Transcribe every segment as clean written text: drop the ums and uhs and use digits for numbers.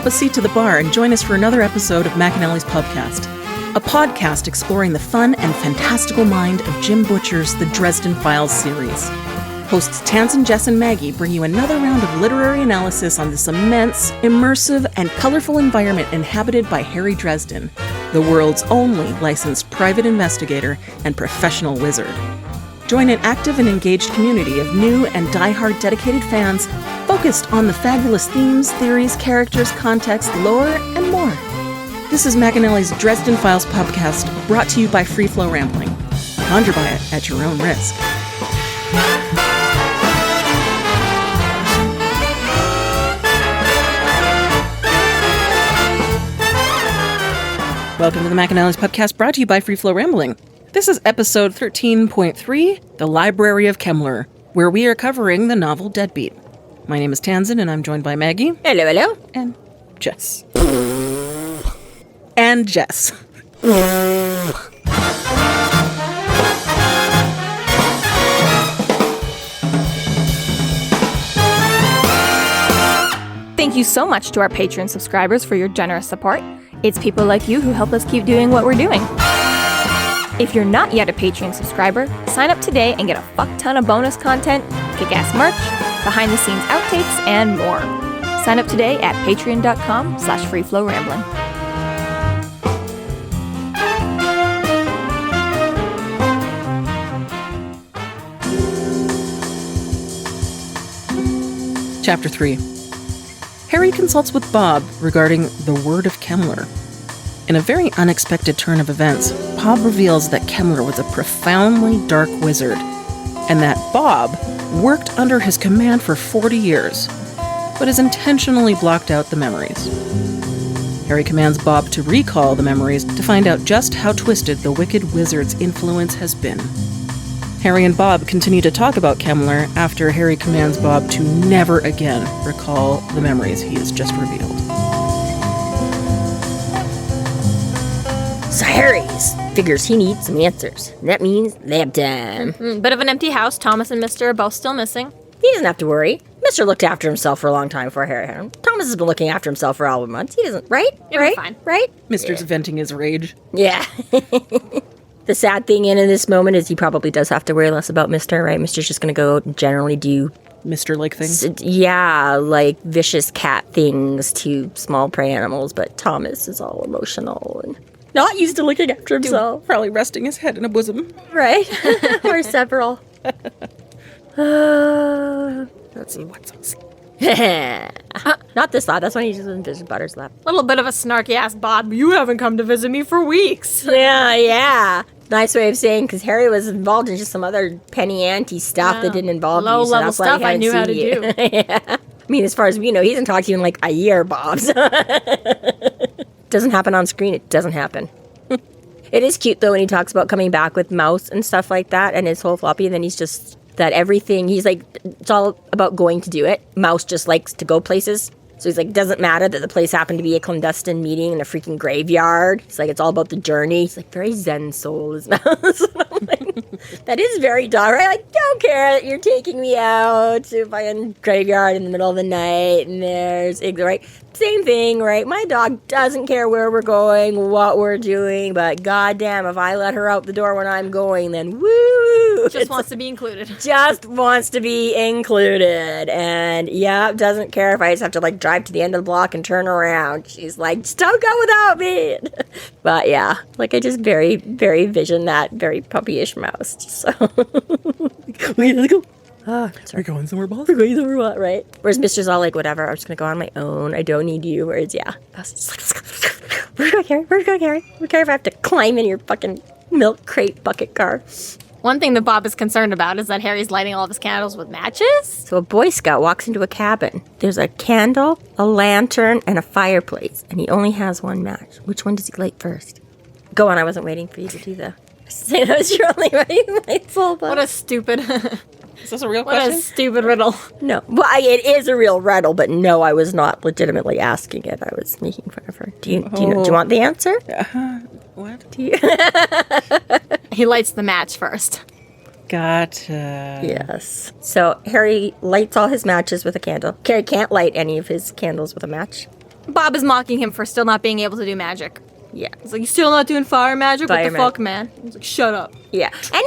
up a seat to the bar and join us for another episode of McAnally's Pubcast, a podcast exploring the fun and fantastical mind of Jim Butcher's The Dresden Files series. Hosts Tansen, Jess, and Maggie bring you another round of literary analysis on this immense, immersive, and colorful environment inhabited by Harry Dresden, the world's only licensed private investigator and professional wizard. Join an active and engaged community of new and die-hard dedicated fans focused on the fabulous themes, theories, characters, context, lore, and more. This is McAnally's Dresden Files Pubcast, brought to you by Free Flow Rambling. Conjure by it at your own risk. Welcome to the McAnally's Pubcast, brought to you by Free Flow Rambling. This is episode 13.3, The Library of Kemmler, where we are covering the novel Deadbeat. My name is Tansen, and I'm joined by Maggie. Hello, hello. And Jess. And Jess. Thank you so much to our Patreon subscribers for your generous support. It's people like you who help us keep doing what we're doing. If you're not yet a Patreon subscriber, sign up today and get a fuck ton of bonus content, kick-ass merch, behind-the-scenes outtakes, and more. Sign up today at patreon.com/freeflowrambling. Chapter 3. Harry consults with Bob regarding the Word of Kemmler. In a very unexpected turn of events, Bob reveals that Kemmler was a profoundly dark wizard, and that Bob worked under his command for 40 years, but has intentionally blocked out the memories. Harry commands Bob to recall the memories to find out just how twisted the wicked wizard's influence has been. Harry and Bob continue to talk about Kemmler after Harry commands Bob to never again recall the memories he has just revealed. So Harry figures he needs some answers. That means lab time. Bit of an empty house. Thomas and Mr. are both still missing. He doesn't have to worry. Mr. looked after himself for a long time before Harry had him. Thomas has been looking after himself for all of months. He doesn't, right? It'll right? be fine. Right? Mr.'s venting his rage. Yeah. The sad thing in this moment is he probably does have to worry less about Mr., right? Mr's just going to go out and generally do... Mr.-like things? Yeah, like vicious cat things to small prey animals, but Thomas is all emotional and not used to looking after himself. Probably resting his head in a bosom. Right? Or several. Let's see what's on. Not this lot. That's when he just doesn't visit Butter's lap. Little bit of a snarky-ass Bob. You haven't come to visit me for weeks. Yeah. Nice way of saying, because Harry was involved in just some other penny ante stuff that didn't involve you. Low-level stuff I knew how to do. Yeah. I mean, as far as we know, he hasn't talked to you in like a year, Bob. Doesn't happen on screen. It doesn't happen. It is cute, though, when he talks about coming back with Mouse and stuff like that, and his whole floppy, and then he's just... that everything, he's like, it's all about going to do it. Mouse just likes to go places. So he's like, doesn't matter that the place happened to be a clandestine meeting in a freaking graveyard. He's like, it's all about the journey. He's like, very zen soul is Mouse. Like, that is very dog, right? Like, don't care that you're taking me out to a fucking graveyard in the middle of the night and there's, right? Same thing, right? My dog doesn't care where we're going, what we're doing, but goddamn, if I let her out the door when I'm going, then woo! Just wants to be included. Just wants to be included. And yeah, doesn't care if I just have to like drive to the end of the block and turn around. She's like, just don't go without me. But yeah, like I just very, very vision that very puppyish Mouse. So okay, let's go. Oh, We're going somewhere, boss? We're going somewhere, what, right? Whereas Mr's all like, whatever, I'm just going to go on my own. I don't need you. Whereas, yeah. Where's going, Harry? Where's going, Harry? Who cares if I have to climb in your fucking milk crate bucket car? One thing that Bob is concerned about is that Harry's lighting all of his candles with matches. So a Boy Scout walks into a cabin. There's a candle, a lantern, and a fireplace. And he only has one match. Which one does he light first? Go on, I wasn't waiting for you to do that. Say that was your only light bulb. What a stupid... Is this a real question? What a stupid riddle. No. Well, it is a real riddle, but no, I was not legitimately asking it. I was making fun of her. Do you want the answer? What? Do you? He lights the match first. Gotcha. Yes. So Harry lights all his matches with a candle. Harry can't light any of his candles with a match. Bob is mocking him for still not being able to do magic. Yeah. He's like, you still not doing fire magic? Fire what the fuck, man? He's like, shut up. Yeah. And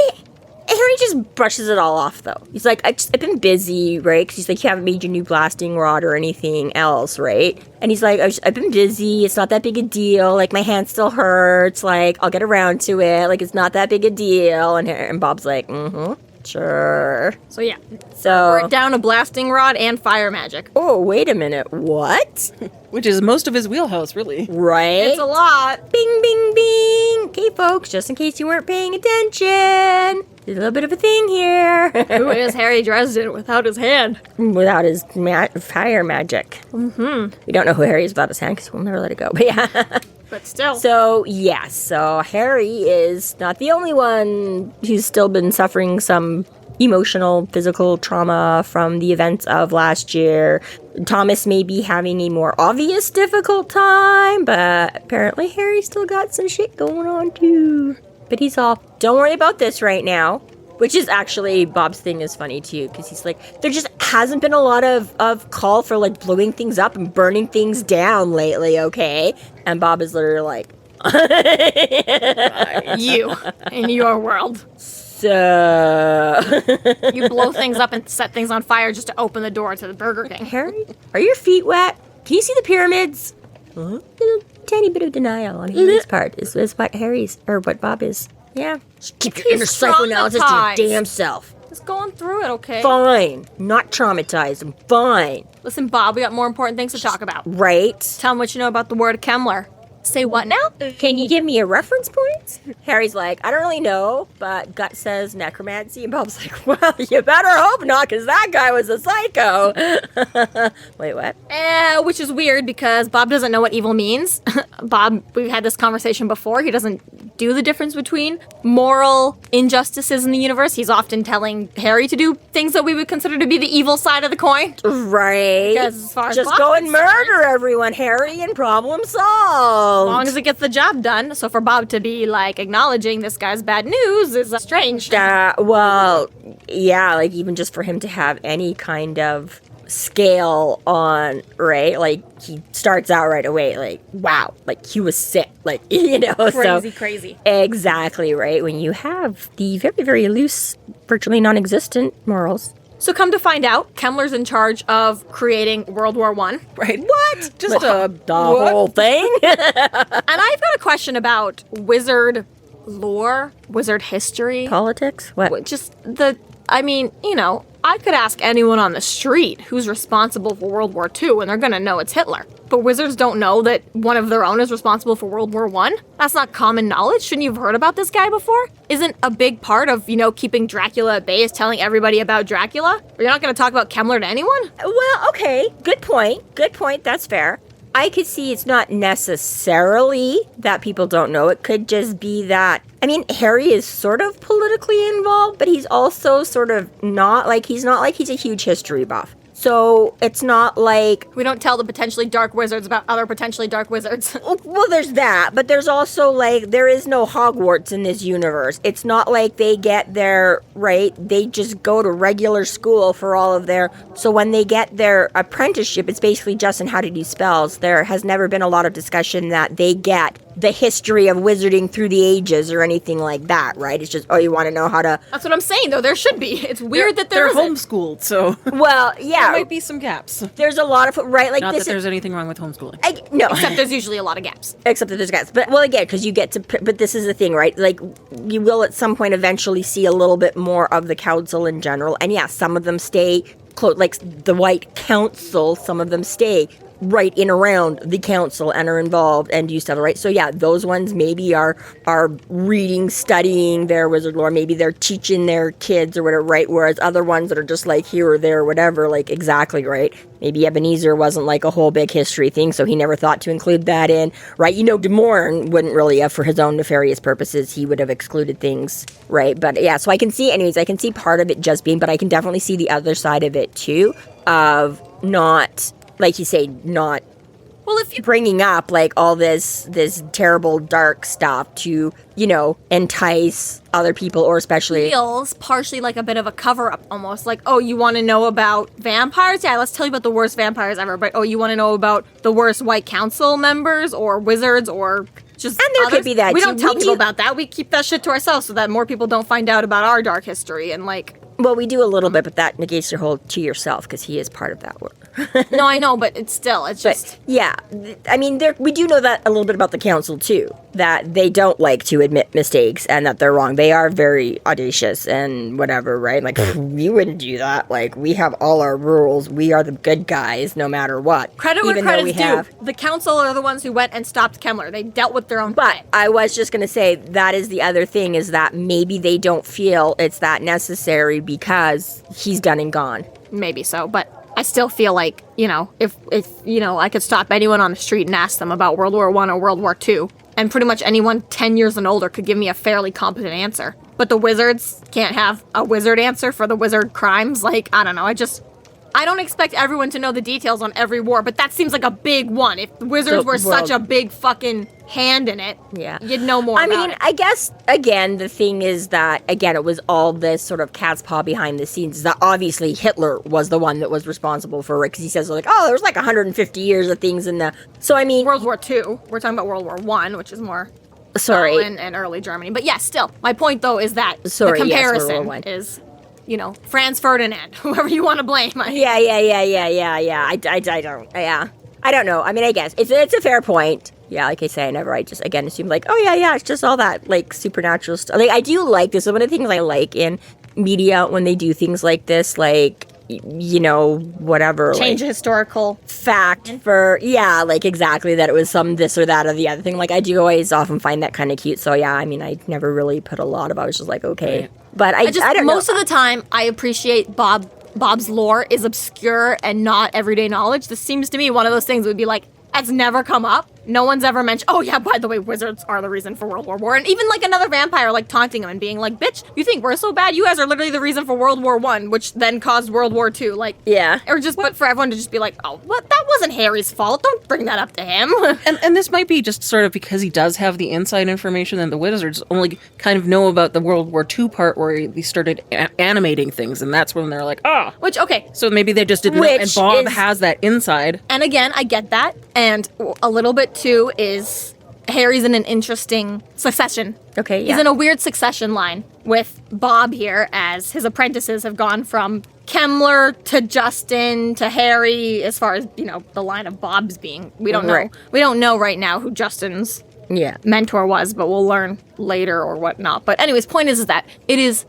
Harry just brushes it all off, though. He's like, I've been busy, right? Because he's like, you haven't made your new blasting rod or anything else, right? And he's like, I've been busy. It's not that big a deal. Like, my hand still hurts. Like, I'll get around to it. Like, it's not that big a deal. And Bob's like, sure. So, yeah. So We're down a blasting rod and fire magic. Oh, wait a minute. What? Which is most of his wheelhouse, really. Right? It's a lot. Bing, bing, bing. Okay, folks, just in case you weren't paying attention, there's a little bit of a thing here. Who is Harry Dresden without his hand? Without his fire magic. Mm-hmm. We don't know who Harry is without his hand because we'll never let it go. But yeah. But still. So Harry is not the only one who's still been suffering some emotional, physical trauma from the events of last year. Thomas may be having a more obvious difficult time, but apparently Harry still got some shit going on too. But he's all, don't worry about this right now. Which is actually, Bob's thing is funny too, because he's like, there just hasn't been a lot of call for like blowing things up and burning things down lately, okay? And Bob is literally like, you in your world. So You blow things up and set things on fire just to open the door to the Burger King. Harry, are your feet wet? Can you see the pyramids? Little tiny bit of denial on Harry's part is what Harry's, or what Bob is. Yeah. Just keep your inner psychoanalysis to your damn self. Just going through it, okay? Fine. Not traumatized. I'm fine. Listen, Bob, we got more important things to talk about. Right? Tell him what you know about the Word of Kemmler. Say what now? Can you give me a reference point? Harry's like, I don't really know, but gut says necromancy. And Bob's like, well, you better hope not, because that guy was a psycho. Wait, what? Which is weird because Bob doesn't know what evil means. Bob, we've had this conversation before. He doesn't do the difference between moral injustices in the universe. He's often telling Harry to do things that we would consider to be the evil side of the coin. Right. Because as far as just Bob's go and concerned, murder everyone, Harry, and problem solved. as long as it gets the job done. So for Bob to be like acknowledging this guy's bad news is strange. Well, yeah, like even just for him to have any kind of scale on, right? Like he starts out right away, like, wow, like he was sick, like, you know, Crazy. Exactly, right? When you have the very, very loose, virtually non-existent morals. So come to find out, Kemmler's in charge of creating World War I. Right. What? Just The whole thing? And I've got a question about wizard lore, wizard history. Politics? What? I could ask anyone on the street who's responsible for World War II, and they're gonna know it's Hitler. But wizards don't know that one of their own is responsible for World War I? That's not common knowledge. Shouldn't you have heard about this guy before? Isn't a big part of, keeping Dracula at bay is telling everybody about Dracula? Or you're not gonna talk about Kemmler to anyone? Well, okay. Good point. That's fair. I could see it's not necessarily that people don't know. It could just be that, Harry is sort of politically involved, but he's also sort of he's not like he's a huge history buff. So it's not like... We don't tell the potentially dark wizards about other potentially dark wizards. Well, there's that, but there's also, there is no Hogwarts in this universe. It's not like they get their, right, they just go to regular school for all of their... So when they get their apprenticeship, it's basically just in how to do spells. There has never been a lot of discussion that they get the history of wizarding through the ages or anything like that, right? It's just, you want to know how to... That's what I'm saying, though. There should be. It's weird that they're isn't. homeschooled, so Well, yeah. there might be some gaps. There's a lot of, right? Like Not this that there's anything wrong with homeschooling. no. Except there's usually a lot of gaps. Except that there's guys. But, well, again, because you get to... But this is the thing, right? Like, you will at some point eventually see a little bit more of the council in general. And, yeah, some of them stay close. Like, the White Council, some of them stay right in around the council and are involved and do stuff, right? So, yeah, those ones maybe are reading, studying their wizard lore. Maybe they're teaching their kids or whatever, right? Whereas other ones that are just, like, here or there or whatever, like, exactly, right? Maybe Ebenezer wasn't, like, a whole big history thing, so he never thought to include that in, right? De Morn wouldn't really have, for his own nefarious purposes, he would have excluded things, right? But, yeah, so I can see part of it just being, but I can definitely see the other side of it, too, of not... Like you say, not Well, if you're bringing up like all this terrible dark stuff to, entice other people, or especially feels partially like a bit of a cover-up almost. Like, oh, you want to know about vampires? Yeah, let's tell you about the worst vampires ever. But, oh, you want to know about the worst White Council members or wizards or just and there others? could be that we too. don't tell people about that. We keep that shit to ourselves so that more people don't find out about our dark history and like... Well, we do a little bit, but that negates your whole to yourself because he is part of that work. No, I know, but it's just... But, yeah, I mean, we do know that a little bit about the council, too, that they don't like to admit mistakes and that they're wrong. They are very audacious and whatever, right? Like, we wouldn't do that. Like, we have all our rules. We are the good guys no matter what. Credit where credit's due. The council are the ones who went and stopped Kemmler. They dealt with their own But I was just going to say, that is the other thing, is that maybe they don't feel it's that necessary because he's done and gone. Maybe so, but I still feel like, if I could stop anyone on the street and ask them about World War I or World War II, and pretty much anyone 10 years and older could give me a fairly competent answer. But the wizards can't have a wizard answer for the wizard crimes. Like, I don't know, I don't expect everyone to know the details on every war, but that seems like a big one. If the wizards were such a big fucking hand in it, you'd know more about it. I guess, again, the thing is that, again, it was all this sort of cat's paw behind the scenes. That obviously Hitler was the one that was responsible for it, because he says, like, there was like 150 years of things in the... So, I mean... World War II. We're talking about World War I, which is more... Sorry. And early Germany. But yeah, still, my point, though, is that the comparison is... Franz Ferdinand, whoever you want to blame. Yeah. I don't know. I mean, I guess it's a fair point. Yeah, like I say, I just, again, assume like, it's just all that, like, supernatural stuff. Like, I do like this. One of the things I like in media when they do things like this, like, whatever. Change like, historical fact for, like, exactly, that it was some this or that or the other thing. Like, I do always often find that kind of cute. So, yeah, I mean, I never really put a lot of, I was just like, okay. Right. But I don't know. Most of the time, I appreciate Bob's lore is obscure and not everyday knowledge. This seems to me one of those things that would be like, that's never come up. No one's ever mentioned, by the way, wizards are the reason for World War I. And even like another vampire like taunting him and being like, bitch, you think we're so bad? You guys are literally the reason for World War I, which then caused World War II. Like, yeah. Or just, but for everyone to just be like, that wasn't Harry's fault. Don't bring that up to him. And this might be just sort of because he does have the inside information, and the wizards only kind of know about the World War II part where he started animating things, and that's when they're like, Which, okay. So maybe they just didn't know, and Bob has that inside. And again, I get that. And a little bit too is Harry's in an interesting succession. Okay, yeah. He's in a weird succession line with Bob here, as his apprentices have gone from Kemmler to Justin to Harry, as far as, the line of Bob's being. We don't know. Right. We don't know right now who Justin's mentor was, but we'll learn later or whatnot. But anyways, point is that it is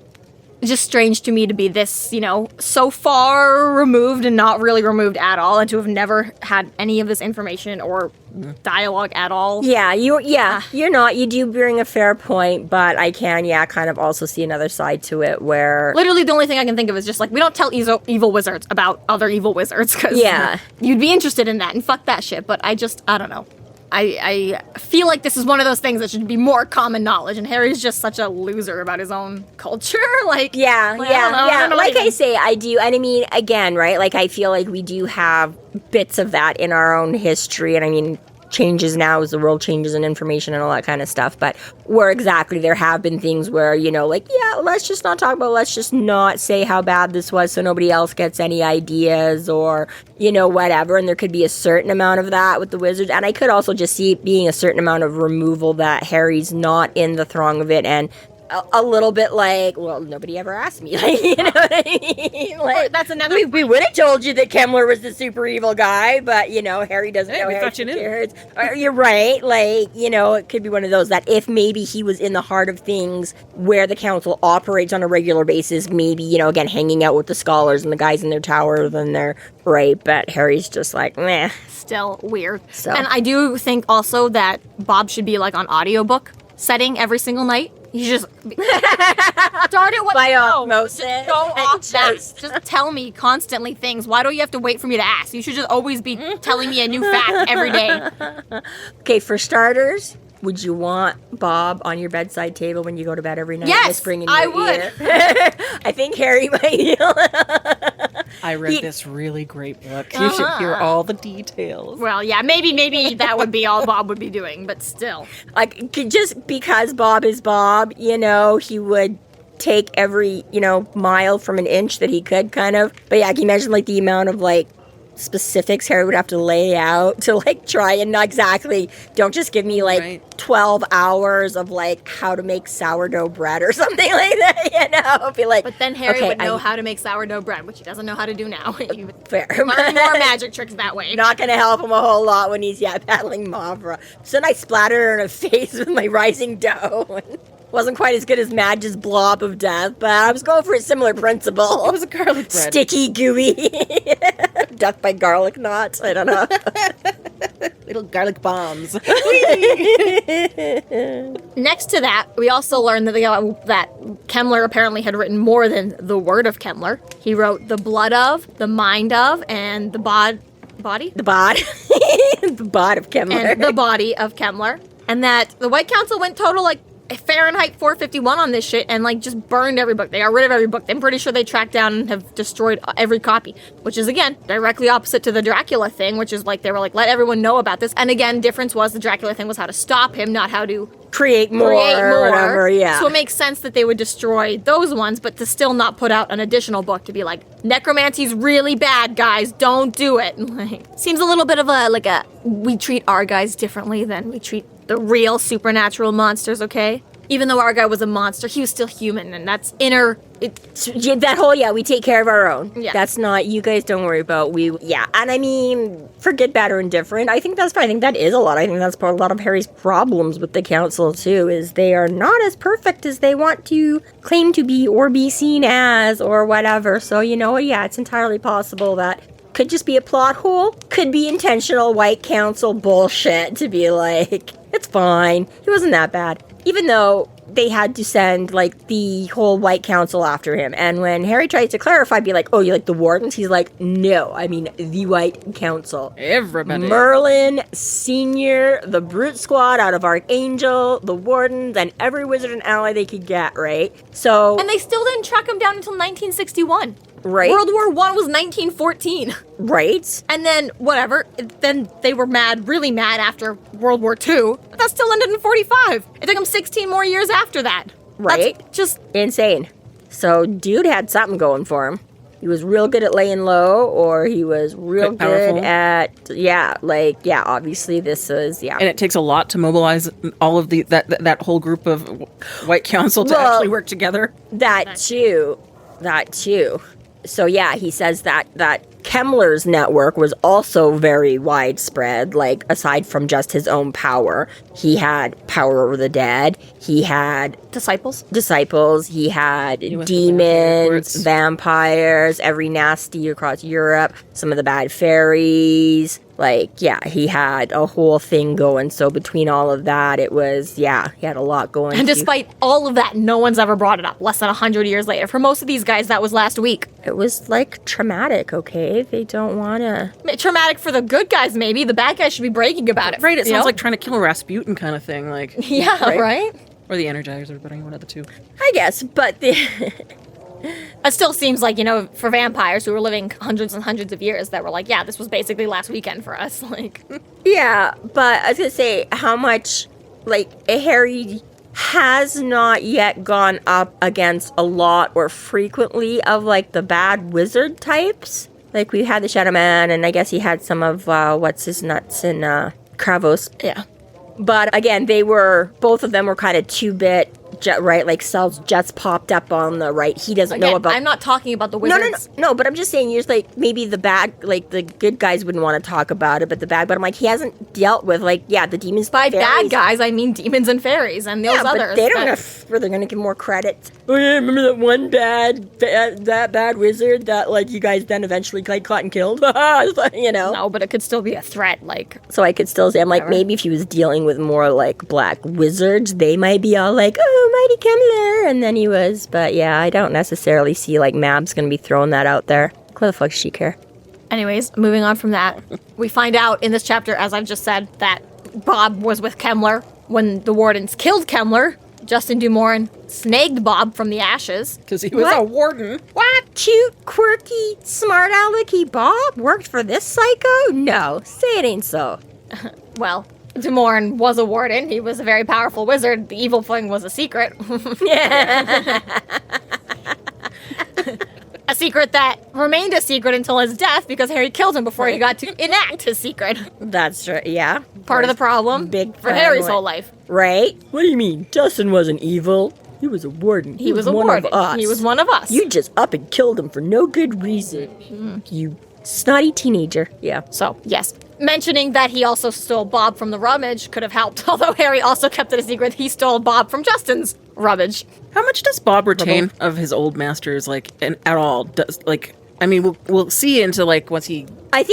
just strange to me to be this, so far removed and not really removed at all, and to have never had any of this information or dialogue at all. Yeah, you're not. You do bring a fair point, but I can, kind of also see another side to it where... Literally the only thing I can think of is just like, we don't tell evil wizards about other evil wizards, because you'd be interested in that, and fuck that shit, but I don't know. I feel like this is one of those things that should be more common knowledge, and Harry's just such a loser about his own culture. Like, I don't know, Like I say, I do, and I mean, again, right? Like, I feel like we do have bits of that in our own history, and I mean, changes now as the world changes and information and all that kind of stuff, but where exactly there have been things where, let's just not talk about, let's just not say how bad this was so nobody else gets any ideas or, whatever, and there could be a certain amount of that with the wizards, and I could also just see it being a certain amount of removal that Harry's not in the throng of it, and a little bit like, well, nobody ever asked me. Like, you know what I mean? Like, that's another. We would have told you that Kemmler was the super evil guy, but Harry doesn't know. We thought you knew. You're right. Like, it could be one of those that if maybe he was in the heart of things where the council operates on a regular basis, maybe again hanging out with the scholars and the guys in their tower, then they're right. But Harry's just like, meh. Still weird. So. And I do think also that Bob should be like on audiobook setting every single night. You just start it with by osmosis. Go off that. Just tell me constantly things. Why don't you have to wait for me to ask? You should just always be telling me a new fact every day. Okay, for starters, would you want Bob on your bedside table when you go to bed every night? Yes, whispering in I your would. ear? I think Harry might. I read this really great book. You should hear all the details. Well, yeah, maybe that would be all Bob would be doing, but still. Like, just because Bob is Bob, he would take every, mile from an inch that he could, kind of. But yeah, can you imagine, like, the amount of, like, specifics Harry would have to lay out to, like, try and not exactly, don't just give me, like, 12 hours of, like, how to make sourdough bread or something like that, Be like, but then Harry would know how to make sourdough bread, which he doesn't know how to do now. You would fair. learn more magic tricks that way. Not going to help him a whole lot when he's, battling Mavra. So then I splattered her in the face with my rising dough. Wasn't quite as good as Madge's blob of death, but I was going for a similar principle. It was a garlic bread. Sticky, gooey. Death by garlic knots. I don't know. Little garlic bombs. Next to that, we also learned that Kemmler apparently had written more than the Word of Kemmler. He wrote the blood of, the mind of, and the body? The bod. The bod of Kemmler. And the body of Kemmler. And that the White Council went total, like, Fahrenheit 451 on this shit and, like, just burned every book. They got rid of every book. I'm pretty sure they tracked down and have destroyed every copy, which is, again, directly opposite to the Dracula thing, which is, like, they were like, let everyone know about this. And, again, difference was the Dracula thing was how to stop him, not how to create more. Whatever, yeah. So it makes sense that they would destroy those ones, but to still not put out an additional book to be like, necromancy's really bad, guys, don't do it. Like, seems a little bit of we treat our guys differently than we treat the real supernatural monsters, okay? Even though our guy was a monster, he was still human, and that's inner... That whole, we take care of our own. Yeah. That's not, you guys don't worry about, And I mean, for good, bad, or indifferent, I think that's fine. I think that is a lot. I think that's part of a lot of Harry's problems with the council, too, is they are not as perfect as they want to claim to be or be seen as or whatever. So, it's entirely possible that could just be a plot hole, could be intentional White Council bullshit to be like, it's fine. He wasn't that bad. Even though they had to send, like, the whole White Council after him. And when Harry tries to clarify, be like, oh, you like the Wardens? He's like, no, I mean the White Council. Everybody. Merlin, Senior, the Brute Squad out of Archangel, the Wardens, and every wizard and ally they could get, right? So... And they still didn't track him down until 1961. Right. World War I was 1914. Right. And then, whatever, then they were really mad after World War II. But that still ended in 45. It took them 16 more years after that. Right. That's just... insane. So, dude had something going for him. He was real good at laying low, or he was real good at... obviously this is, And it takes a lot to mobilize all of that whole group of White Council to actually work together. That too. So he says that Kemmler's network was also very widespread, like, aside from just his own power. He had power over the dead. He had disciples. He had demons, vampires, every nasty across Europe, some of the bad fairies. Like, he had a whole thing going. So between all of that, it was, he had a lot going. And despite all of that, no one's ever brought it up less than 100 years later. For most of these guys, that was last week. It was, like, traumatic, okay? They don't want to... Traumatic for the good guys, maybe. The bad guys should be bragging about it. Right, it sounds like trying to kill a Rasputin kind of thing. Like, yeah, right? Or the Energizer, but one of the two. I guess, but the... It still seems like, for vampires who were living hundreds and hundreds of years that were like, this was basically last weekend for us. Like, yeah, but I was going to say how much, like, Harry has not yet gone up against a lot or frequently of, like, the bad wizard types. Like, we had the Shadow Man, and I guess he had some of, what's his nuts in Kravos. Yeah. But again, both of them were kind of 2-bit, right? Like, cells just popped up on the right. He doesn't know about... I'm not talking about the wizards. No, but I'm just saying, you're just like, maybe the bad, like, the good guys wouldn't want to talk about it, but but I'm like, he hasn't dealt with, like, the demons. By bad guys, I mean demons and fairies and those others. But they don't know where they're going to give more credit. Oh, yeah, remember that one bad wizard that, like, you guys then eventually, like, caught and killed? No, but it could still be a threat, like... So I could still say, I'm like, maybe if he was dealing with more, like, black wizards, they might be all like, oh, Mighty Kemmler, and then he was, but I don't necessarily see, like, Mab's gonna be throwing that out there. What the fuck does she care? Anyways, moving on from that, we find out in this chapter, as I've just said, that Bob was with Kemmler when the Wardens killed Kemmler, Justin Dumoulin snagged Bob from the ashes. Because he was What? a warden. What? Cute, quirky, smart alecky Bob worked for this psycho? No, say it ain't so. Well, Dumoulin was a warden. He was a very powerful wizard. The evil thing was a secret. A secret that remained a secret until his death because Harry killed him before he got to enact his secret. That's right, yeah. Part of the problem Big for fan, Harry's what? whole life. Right? What do you mean? Justin wasn't evil. He was a warden. He was a one warden. of us. He was one of us. You just up and killed him for no good reason. You snotty teenager. Yeah. So, yes. Mentioning that he also stole Bob from the rummage could have helped, although Harry also kept it a secret. He stole Bob from Justin's rummage. How much does Bob retain of his old masters, like, and at all? Does, like, I mean, we'll see into, like, once he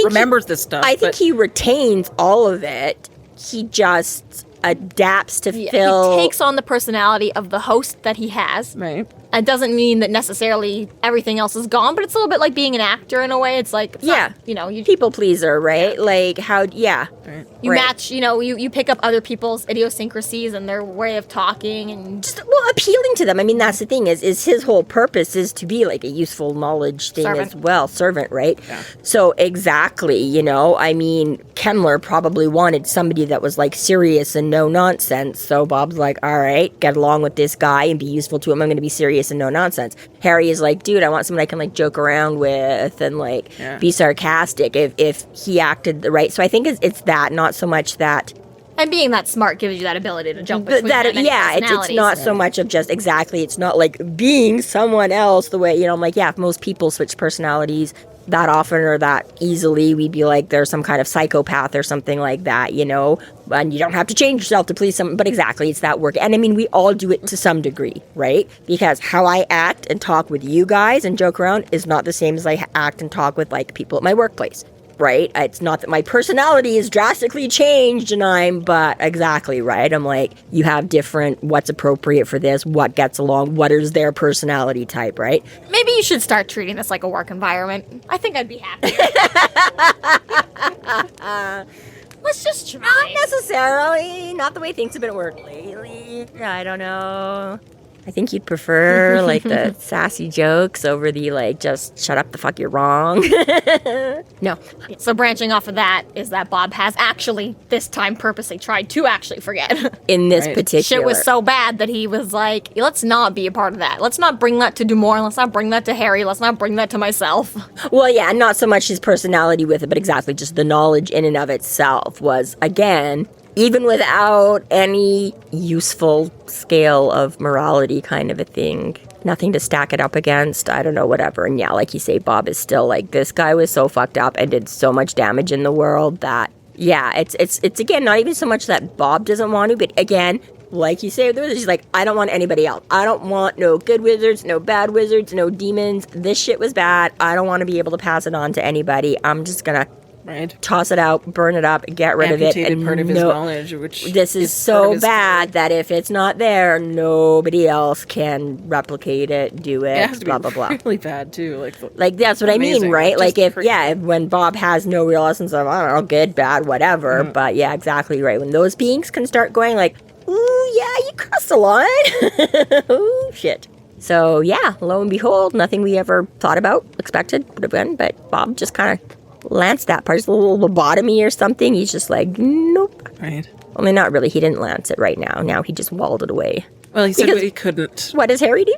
remembers this stuff. I think he retains all of it. He just adapts to Yeah, fill... he takes on the personality of the host that he has. Right. It doesn't mean that necessarily everything else is gone, but it's a little bit like being an actor in a way. It's like, it's not, you know, you people pleaser, right? Like, how... Yeah. Right. you right. match, you know, you pick up other people's idiosyncrasies and their way of talking and Just, well, appealing to them. I mean, that's the thing, is his whole purpose is to be like a useful knowledge thing Servant. as well. Servant, right? Yeah. So, exactly, you know, I mean, Kemmler probably wanted somebody that was like serious and no nonsense. So Bob's like, all right, get along with this guy and be useful to him. I'm going to be serious and no nonsense. Harry is like, dude, I want someone I can like joke around with and like be sarcastic if he acted the right. So I think it's that, not so much that. and being that smart gives you that ability to jump between That, them and yeah, it's personalities. not so much of just exactly. It's not like being someone else the way, you know, I'm like, yeah, if most people switch personalities that often or that easily, we'd be like, there's some kind of psychopath or something like that, you know, and you don't have to change yourself to please someone, but exactly, it's that work. And I mean, we all do it to some degree, right? Because how I act and talk with you guys and joke around is not the same as I act and talk with like people at my workplace. Right? It's not that my personality is drastically changed but exactly, right? I'm like, you have different, what's appropriate for this, what gets along, what is their personality type, right? Maybe you should start treating this like a work environment. I think I'd be happy. Let's just try. Not necessarily. Not the way things have been working lately. I don't know. I think you'd prefer like the sassy jokes over the like just shut up the fuck you're wrong. No. So branching off of that is that Bob has actually this time purposely tried to actually forget. In this Right. particular. Shit was so bad that he was like, let's not be a part of that. Let's not bring that to Dumoulin. Let's not bring that to Harry. Let's not bring that to myself. Well, yeah, not so much his personality with it, but exactly just the knowledge in and of itself was, again, even without any useful scale of morality kind of a thing. Nothing to stack it up against. I don't know, whatever. And yeah, like you say, Bob is still like, this guy was so fucked up and did so much damage in the world that, yeah, it's again, not even so much that Bob doesn't want to, but again, like you say, he's like, I don't want anybody else. I don't want no good wizards, no bad wizards, no demons. This shit was bad. I don't want to be able to pass it on to anybody. I'm just gonna toss it out, burn it up, get rid of it. And part of his knowledge, which this is so bad that if it's not there, nobody else can replicate it, do it, it has to blah, be blah, blah. really bad too. Like that's what amazing. I mean, right? Just Like if crazy. when Bob has no real essence of, I don't know, good, bad, whatever. But yeah, exactly right. When those beings can start going like, ooh, yeah, you crossed the line. Ooh, shit. So yeah, lo and behold, nothing we ever thought about, expected, would have been, but Bob just kind of lanced that part. Just a little lobotomy or something. He's just like, nope. Right. Only not really. He didn't lance it right now. Now he just walled it away. Well, he said Because- he couldn't. What does Harry do?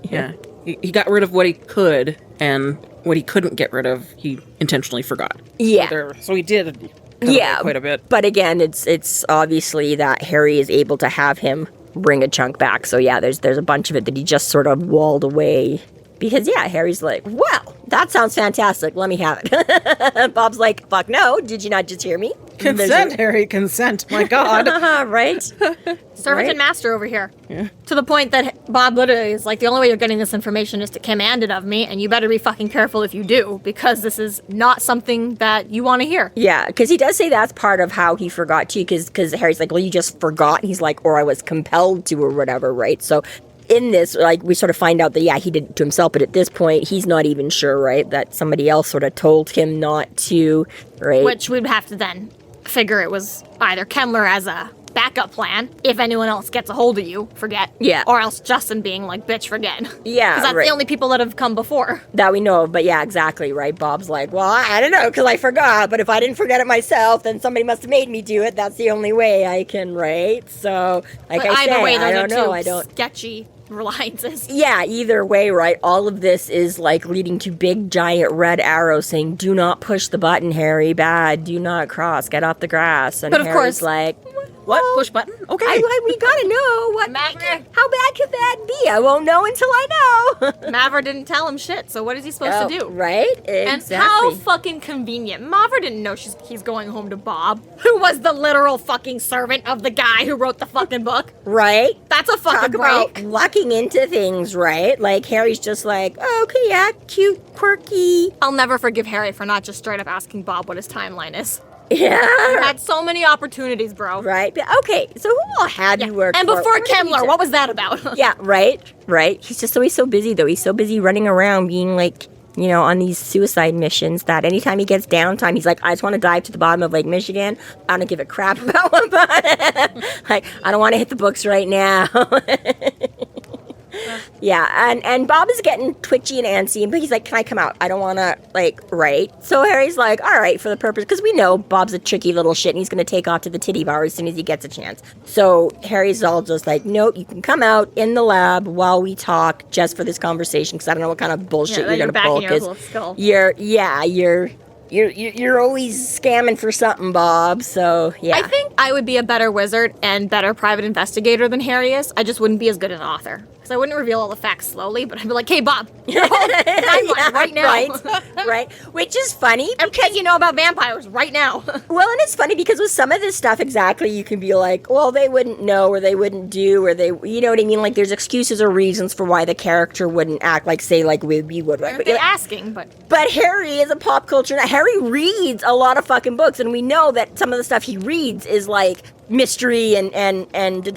Yeah. He got rid of what he could, and what he couldn't get rid of, he intentionally forgot. Yeah. So he did cut away quite a bit. But again, it's obviously that Harry is able to have him bring a chunk back. So yeah, there's a bunch of it that he just sort of walled away. Because yeah, Harry's like, well, that sounds fantastic. Let me have it. Bob's like, fuck no. Did you not just hear me? Consent, Harry, consent. My God. Right? Servant Right. and master over here. Yeah. To the point that Bob literally is like, the only way you're getting this information is to command it of me, and you better be fucking careful if you do, because this is not something that you want to hear. Yeah, because he does say that's part of how he forgot too, because Harry's like, well, you just forgot. And he's like, or I was compelled to or whatever, right? So in this, like, we sort of find out that, yeah, he did it to himself, but at this point, he's not even sure, right? That somebody else sort of told him not to, right? Which we'd have to then figure it was either Kemmler as a backup plan. If anyone else gets a hold of you, forget. Yeah. Or else Justin being like, bitch, forget. Yeah, Because that's right. the only people that have come before. That we know of, but yeah, exactly, right? Bob's like, well, I don't know, because I forgot, but if I didn't forget it myself, then somebody must have made me do it. That's the only way I can, right? So, like But I either say, way, I those don't know, are I two don't... sketchy reliances. Yeah, either way, right? All of this is like leading to big giant red arrows saying, do not push the button, Harry, bad, do not cross, get off the grass. And But of Harry's course- like, What? well, Push button? Okay. we gotta know what, Maverick. how bad could that be? I won't know until I know. Maverick didn't tell him shit, so what is he supposed to do? Right? And Exactly. how fucking convenient. Maverick didn't know he's going home to Bob, who was the literal fucking servant of the guy who wrote the fucking book. Right? That's a fucking Talk about break. lucking into things, right? Like, Harry's just like, oh, okay, yeah, cute, quirky. I'll never forgive Harry for not just straight up asking Bob what his timeline is. Yeah. Had so many opportunities, bro. Right? But, okay, so who all have you work And for? before What have you Kemmler, done? what was that about? Yeah, right. He's just always so busy, though. He's so busy running around being like, you know, on these suicide missions that anytime he gets downtime, he's like, I just want to dive to the bottom of Lake Michigan. I don't give a crap about what, like, I don't want to hit the books right now. Yeah, and Bob is getting twitchy and antsy, but he's like, can I come out? I don't want to, like, right? So Harry's like, all right, for the purpose, because we know Bob's a tricky little shit, and he's going to take off to the titty bar as soon as he gets a chance. So Harry's all just like, nope, you can come out in the lab while we talk just for this conversation, because I don't know what kind of bullshit you're going to pull. Your little skull. You're always scamming for something, Bob, so, yeah. I think I would be a better wizard and better private investigator than Harry is. I just wouldn't be as good an author. Because I wouldn't reveal all the facts slowly, but I'd be like, hey, Bob, your whole timeline right now. Right. Which is funny Everything you know about vampires right now. Well, and it's funny because with some of this stuff, exactly, you can be like, well, they wouldn't know or they wouldn't do or they, you know what I mean? Like, there's excuses or reasons for why the character wouldn't act like, say, like we would. Right? They're asking, but... But Harry is a pop culture. Harry reads a lot of fucking books, and we know that some of the stuff he reads is like mystery and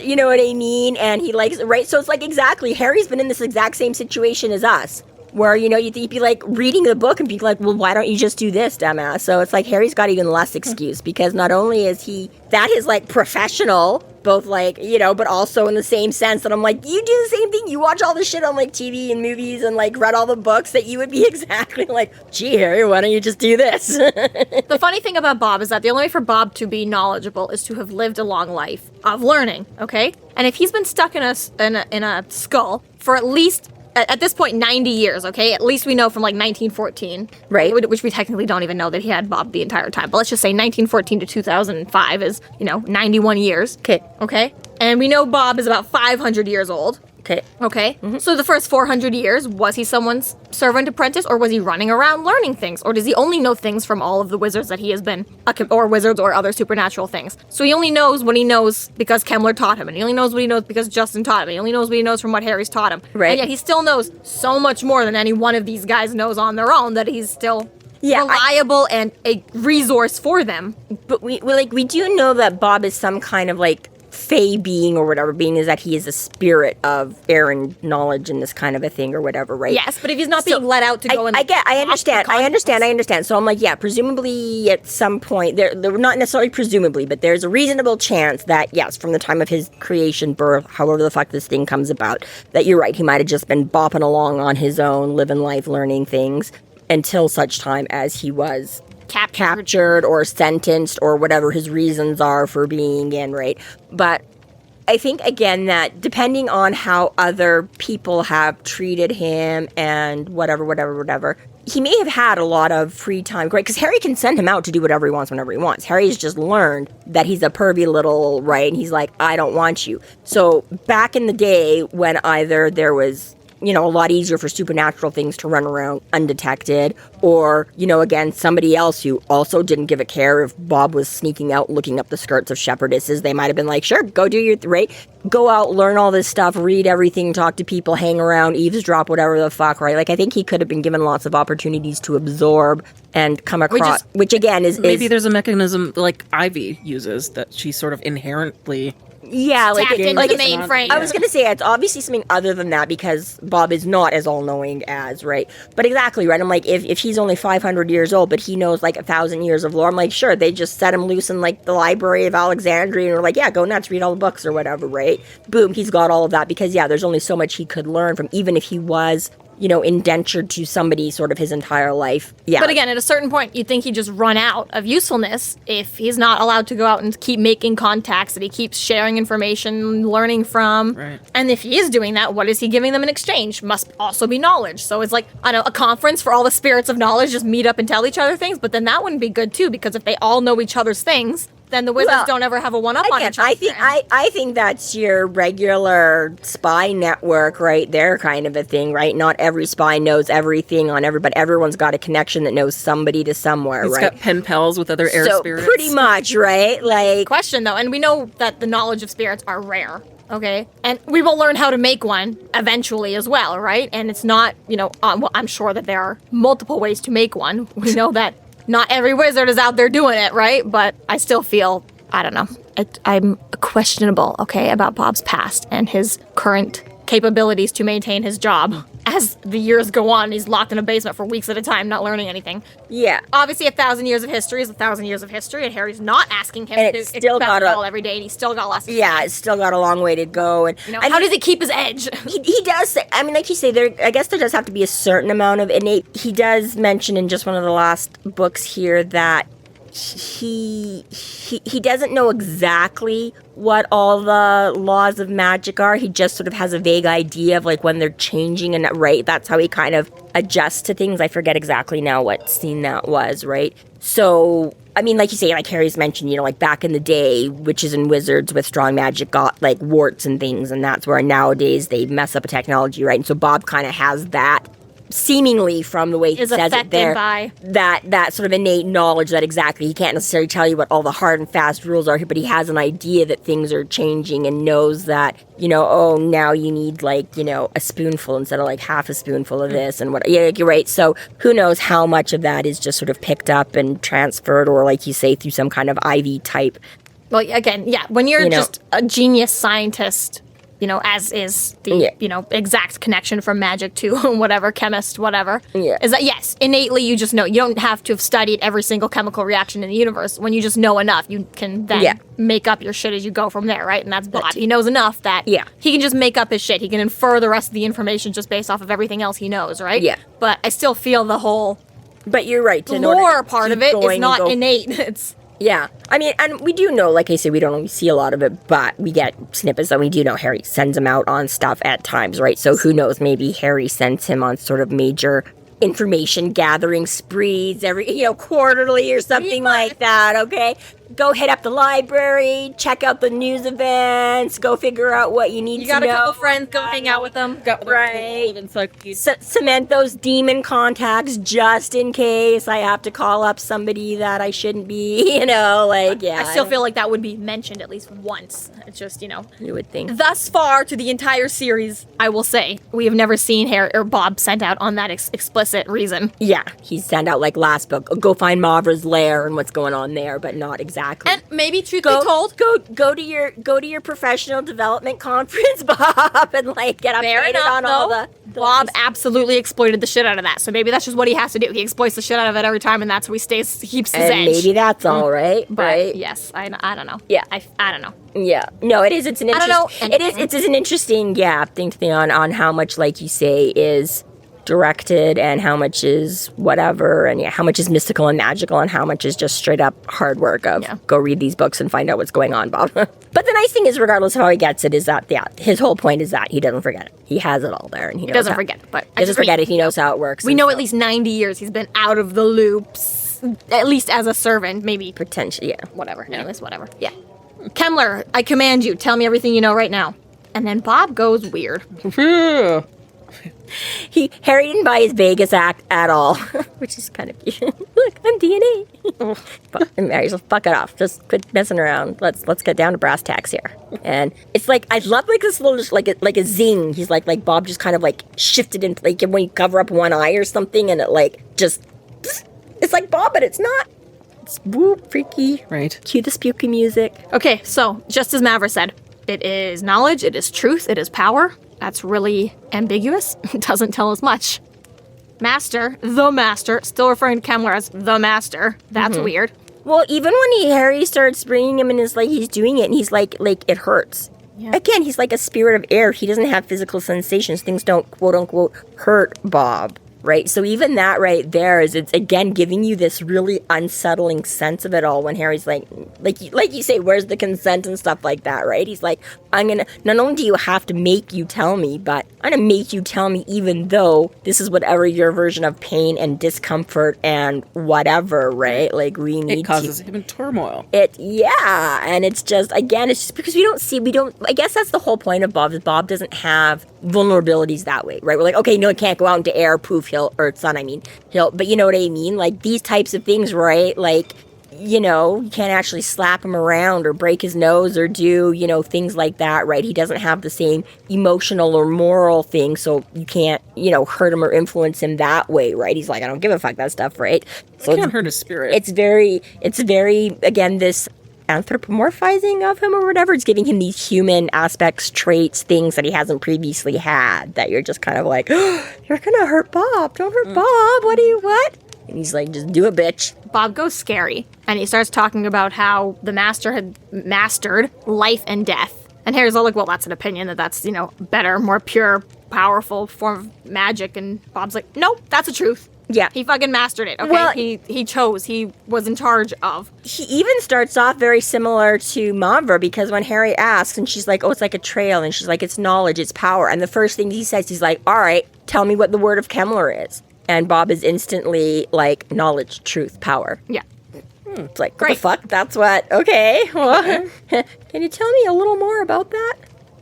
you know what I mean? And he likes, right? So it's like, exactly, Harry's been in this exact same situation as us. Where, you know, you'd be like reading the book and be like, well, why don't you just do this, dumbass? So it's like Harry's got even less excuse because not only is he, that is like professional, both like, you know, but also in the same sense that I'm like, you do the same thing. You watch all this shit on like TV and movies and like read all the books that you would be exactly like, gee, Harry, why don't you just do this? The funny thing about Bob is that the only way for Bob to be knowledgeable is to have lived a long life of learning, okay? And if he's been stuck in a skull for at least... At this point, 90 years, okay? At least we know from, like, 1914. Right. Which we technically don't even know that he had Bob the entire time. But let's just say 1914 to 2005 is, 91 years. Okay. Okay? And we know Bob is about 500 years old. Okay. Okay? So the first 400 years, was he someone's servant apprentice, or was he running around learning things? Or does he only know things from all of the wizards that he has been, or wizards or other supernatural things? So he only knows what he knows because Kemmler taught him, and he only knows what he knows because Justin taught him, and he only knows what he knows from what Harry's taught him. Right. And yet he still knows so much more than any one of these guys knows on their own, that he's still reliable and a resource for them. But we do know that Bob is some kind of like fey being or whatever being, is that he is a spirit of air and knowledge and this kind of a thing or whatever, right? Yes, but if he's not being let out to go I understand. So I'm like, yeah, presumably at some point, they're not necessarily presumably, but there's a reasonable chance that, yes, from the time of his creation, birth, however the fuck this thing comes about, that you're right, he might have just been bopping along on his own, living life, learning things, until such time as he was captured or sentenced or whatever his reasons are for being in, right? But I think, again, that depending on how other people have treated him and whatever, he may have had a lot of free time, right? Because Harry can send him out to do whatever he wants whenever he wants. Harry's just learned that he's a pervy little, right? And he's like, I don't want you. So back in the day when either there was, you know, a lot easier for supernatural things to run around undetected, or, you know, again, somebody else who also didn't give a care if Bob was sneaking out looking up the skirts of shepherdesses, they might have been like, sure, go do your, right? Go out, learn all this stuff, read everything, talk to people, hang around, eavesdrop, whatever the fuck, right? Like, I think he could have been given lots of opportunities to absorb and come across, which again is... Maybe there's a mechanism like Ivy uses, that she sort of inherently Yeah, tapped into the mainframe. I was going to say it's obviously something other than that because Bob is not as all-knowing as, right? But exactly, right? I'm like, if he's only 500 years old, but he knows like 1,000 years of lore, I'm like, sure, they just set him loose in like the Library of Alexandria and we're like, yeah, go nuts, read all the books or whatever, right? Boom, he's got all of that because, yeah, there's only so much he could learn from, even if he was, you know, indentured to somebody sort of his entire life. Yeah. But again, at a certain point, you'd think he'd just run out of usefulness if he's not allowed to go out and keep making contacts that he keeps sharing information, learning from. Right. And if he is doing that, what is he giving them in exchange? Must also be knowledge. So it's like, I don't know, a conference for all the spirits of knowledge, just meet up and tell each other things. But then that wouldn't be good too, because if they all know each other's things, then the wizards don't ever have a one-up on each other. I think that's your regular spy network right there kind of a thing, right? Not every spy knows everything on everybody. Everyone's got a connection that knows somebody to somewhere, He's right? got pen pals with other air spirits. Pretty much, right? Like, Question though, and we know that the knowledge of spirits are rare. Okay, and we will learn how to make one eventually as well, right? And it's not, you know, well, I'm sure that there are multiple ways to make one. We know that not every wizard is out there doing it, right? But I still feel, I don't know, I'm questionable, okay, about Bob's past and his current capabilities to maintain his job. As the years go on, he's locked in a basement for weeks at a time, not learning anything. yeah. Obviously, 1,000 years of history is 1,000 years of history, and Harry's not asking him And to it's still expel got it all every day, and he's still got lots of Yeah, it's still got a long way to go. And You know, I how mean, does he keep his edge? he does say, I mean, like you say, I guess there does have to be a certain amount of innate. He does mention in just one of the last books here that he doesn't know exactly what all the laws of magic are. He just sort of has a vague idea of like when they're changing, and right, that's how he kind of adjusts to things. I forget exactly now what scene that was, right? So, I mean, like you say, like Harry's mentioned, you know, like back in the day, witches and wizards with strong magic got like warts and things, and that's where nowadays they mess up a technology, right? And so Bob kind of has that, seemingly from the way he Is says it affected there, by that sort of innate knowledge that exactly, he can't necessarily tell you what all the hard and fast rules are, but he has an idea that things are changing and knows that, you know, oh, now you need like, you know, a spoonful instead of like half a spoonful of this and what, yeah, you're right. So who knows how much of that is just sort of picked up and transferred, or like you say, through some kind of IV type. Well, again, yeah, when you're You know. just a genius scientist, you know, as is the, Yeah. you know, exact connection from magic to whatever, chemist, whatever, Yeah. is that, yes, innately you just know. You don't have to have studied every single chemical reaction in the universe. When you just know enough, you can then Yeah. make up your shit as you go from there, right? And that's Bob. He knows enough that Yeah. he can just make up his shit. He can infer the rest of the information just based off of everything else he knows, right? Yeah. But I still feel the whole But you're right. To lore part of it is going not and go innate. It's Yeah. I mean, and we do know, like I say, we don't always see a lot of it, but we get snippets that we do know Harry sends him out on stuff at times, right? So who knows, maybe Harry sends him on sort of major information gathering sprees every, you know, quarterly or something like that, okay? Go hit up the library, check out the news events, go figure out what you need to know. you got a couple friends, go hang out with them. Right. Cement those demon contacts just in case I have to call up somebody that I shouldn't be, you know, like, yeah. I still feel like that would be mentioned at least once. It's just, you know. You would think. Thus far, to the entire series, I will say, we have never seen Harry or Bob sent out on that explicit reason. Yeah, he sent out, like, last book, go find Mavra's lair and what's going on there, but not exactly. And maybe, truth be told, go to your professional development conference, Bob, and, like, get fair updated enough, on all though. the Bob absolutely exploited the shit out of that. So maybe that's just what he has to do. He exploits the shit out of it every time, and that's how he keeps his and edge. maybe that's all right, But right? yes, I don't know. Yeah. I don't know. Yeah, no, it is. It's an I don't interesting. know It is. It's an interesting, thing to think on how much, like you say, is directed and how much is whatever, and how much is mystical and magical, and how much is just straight up hard work of go read these books and find out what's going on, Bob. But the nice thing is, regardless of how he gets it, is that his whole point is that he doesn't forget it. He has it all there, and he doesn't forget it, but he doesn't forget it. He knows how it works. We and know so- at least 90 years he's been out of the loops, at least as a servant, maybe. potentially, yeah. Whatever. Anyways, whatever. Yeah. Kemmler, I command you, tell me everything you know right now. And then Bob goes weird. Harry didn't buy his Vegas act at all, which is kind of cute. Look, I'm DNA. But Mary, just fuck it off. Just quit messing around. Let's get down to brass tacks here. And it's like, I love like this little like a zing. He's like Bob just kind of like shifted into, like when you cover up one eye or something, and it like just, it's like Bob, but it's not. It's woo freaky. Right. Cue the spooky music. Okay, so, just as Mavra said, It is knowledge, it is truth, it is power. That's really ambiguous. It doesn't tell us much. Master, the master, still referring to Kemmler as the master. That's weird. Well, even when Harry starts bringing him and is like, he's doing it and he's like it hurts. Yeah. Again, he's like a spirit of air. He doesn't have physical sensations. Things don't, quote unquote, hurt Bob. Right? So even that right there is, it's again giving you this really unsettling sense of it all when Harry's like you say, where's the consent and stuff like that, right? He's like, not only do you have to make you tell me, but I'm gonna make you tell me even though this is whatever your version of pain and discomfort and whatever, right? Like we need It causes him in turmoil. And it's just, again, it's just because I guess that's the whole point of Bob, is Bob doesn't have vulnerabilities that way, right? We're like, okay, no, it can't go out into air, poof, but you know what I mean? Like these types of things, right? Like, you can't actually slap him around or break his nose or do, things like that, right? He doesn't have the same emotional or moral thing, so you can't, hurt him or influence him that way, right? He's like, I don't give a fuck that stuff, right? So it can't hurt his spirit. It's very, again, this anthropomorphizing of him or whatever. It's giving him these human aspects, traits, things that he hasn't previously had, that you're just kind of like, oh, you're gonna hurt Bob. Don't hurt Bob. What? And he's like, just do it, bitch. Bob goes scary, and he starts talking about how the master had mastered life and death. And Harry's all like, well, that's an opinion, that's, better, more pure, powerful form of magic. And Bob's like, nope, that's the truth. Yeah. He fucking mastered it, okay? Well, he chose. He was in charge of. He even starts off very similar to Mavra, because when Harry asks, and she's like, oh, it's like a trail, and she's like, it's knowledge, it's power. And the first thing he says, he's like, all right, tell me what the Word of Kemmler is. And Bob is instantly like, knowledge, truth, power. Yeah. It's like, what the fuck? That's what? Okay. Well, can you tell me a little more about that?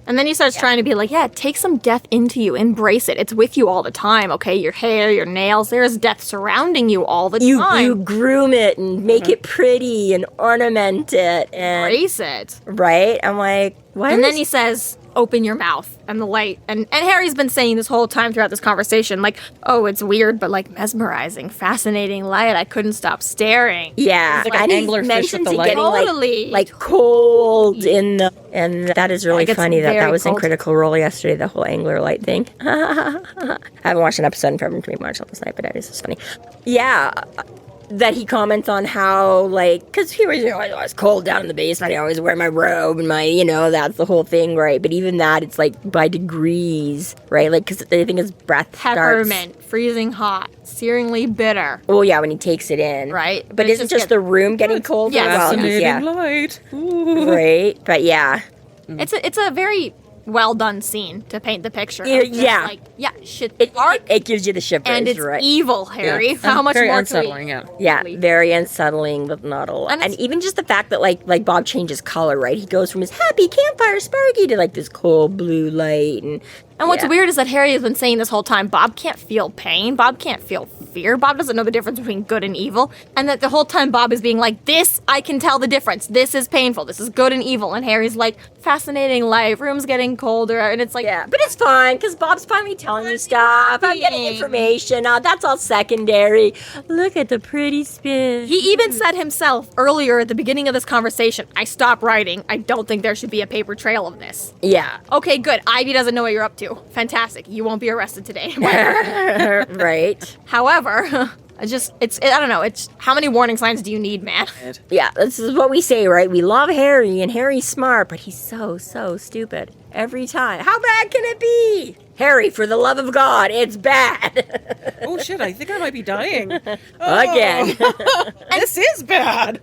And then he starts trying to be like, yeah, take some death into you. Embrace it. It's with you all the time, okay? Your hair, your nails. There is death surrounding you all the time. You groom it and make it pretty and ornament it. And embrace it. Right? I'm like, what? And then he says, open your mouth. And the light. And Harry's been saying this whole time throughout this conversation, like, oh, it's weird, but like mesmerizing, fascinating light. I couldn't stop staring. Yeah. It's like an anglerfish with the light. Totally. Like cold in the... And that is really funny that was cold. In Critical Role yesterday, the whole angler light thing. I haven't watched an episode in forever to watch last night, but that is just funny. Yeah. That he comments on how, like, because he was, always cold down in the basement. I always wear my robe and my, that's the whole thing, right? But even that, it's like by degrees, right? Like, because I think his breath Peppermint, freezing hot, searingly bitter. Oh, yeah, when he takes it in. Right? But isn't just the room getting cold? Yeah, fascinating light. Ooh. Right? But yeah. It's a very well done scene to paint the picture. Yeah. Like, shit. It gives you the shivers, and it's right? evil, Harry. Yeah. How much very more unsettling, Yeah, very unsettling, but not a lot. And even just the fact that like Bob changes color, right? He goes from his happy campfire sparky to like this cold blue light. And what's weird is that Harry has been saying this whole time, Bob can't feel pain. Bob can't feel fear. Bob doesn't know the difference between good and evil. And that the whole time Bob is being like, this, I can tell the difference. This is painful. This is good and evil. And Harry's like, fascinating life. Room's getting colder. And it's like... Yeah, but it's fine, because Bob's finally telling me stuff. I'm getting information. That's all secondary. Look at the pretty spin. He even said himself earlier at the beginning of this conversation, I stopped writing. I don't think there should be a paper trail of this. Yeah. Okay, good. Ivy doesn't know what you're up to. Fantastic. You won't be arrested today. Right. However, I don't know. It's how many warning signs do you need, man? Yeah, this is what we say, right? We love Harry, and Harry's smart, but he's so stupid every time. How bad can it be? Harry, for the love of God, it's bad. Oh shit, I think I might be dying. Again. This is bad.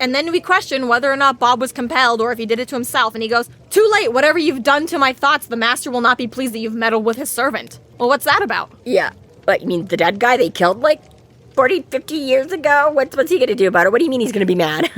And then we question whether or not Bob was compelled or if he did it to himself. And he goes, too late, whatever you've done to my thoughts, the master will not be pleased that you've meddled with his servant. Well, what's that about? Yeah. Like, you mean the dead guy they killed like 40, 50 years ago? What's he gonna do about it? What do you mean he's gonna be mad?